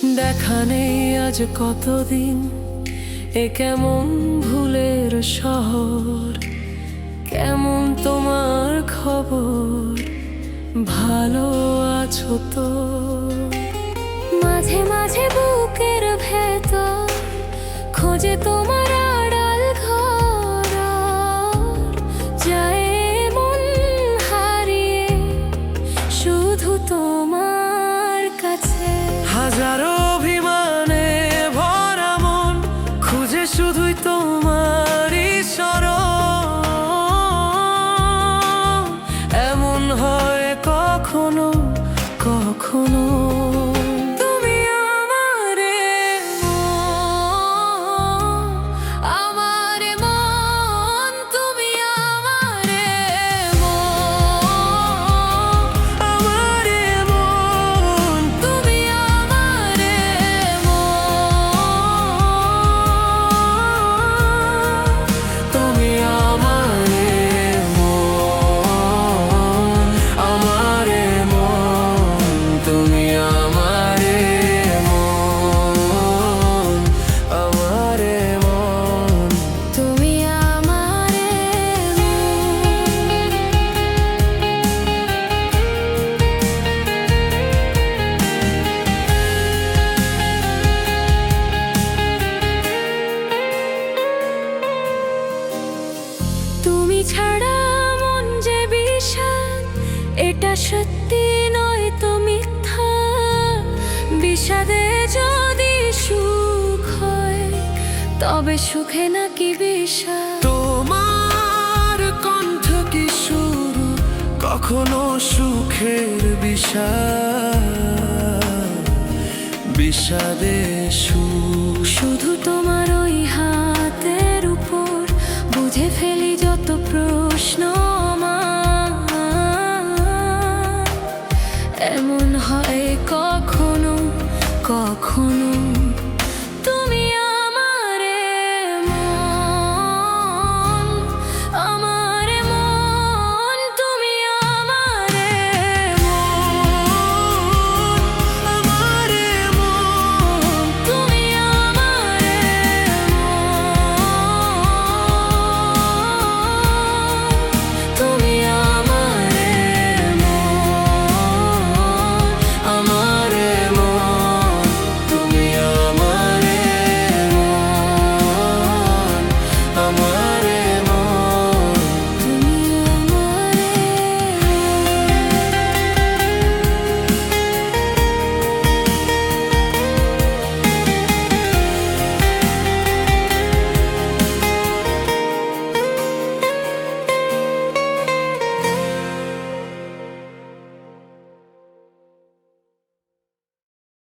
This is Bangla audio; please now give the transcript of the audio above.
দেখা নেই আজ কতদিন, এ কেমন ভুলের শহর। কেমন তোমার খবর, ভালো আছো তো? মাঝে মাঝে বুকের ভেতর খোঁজে তোমার আড়াল ঘর, যায় মন হারিয়ে শুধু তোমার কাছে। হাজারো অভিমানে ভরা মন খুঁজে শুধুই তোমারই শরণ। এমন হয় কখনো কখনো। তুমি আমারে মন, আমারে মন, তুমি আমারে মন, আমারে মন, তুমি আমারে মন, তুমি আমারে মন, আমারে মন, তুমি আমারে মন, আমারে মন, তুমি আমারে তুমি ছাড়া মন যে বিষাদ, এটা সত্যি নয় তো মিথ্যা। বিষাদে যদি সুখ হয়, তবে সুখে নাকি বিষাদ। তোমার কণ্ঠ কি শুরু কখনো সুখের বিষাদ, বিষাদে সুখ। শুধু তোমার ওই হাতের উপর বুঝে ফেলি যত প্রশ্ন আমার। এমন হয় কখনো কখনো।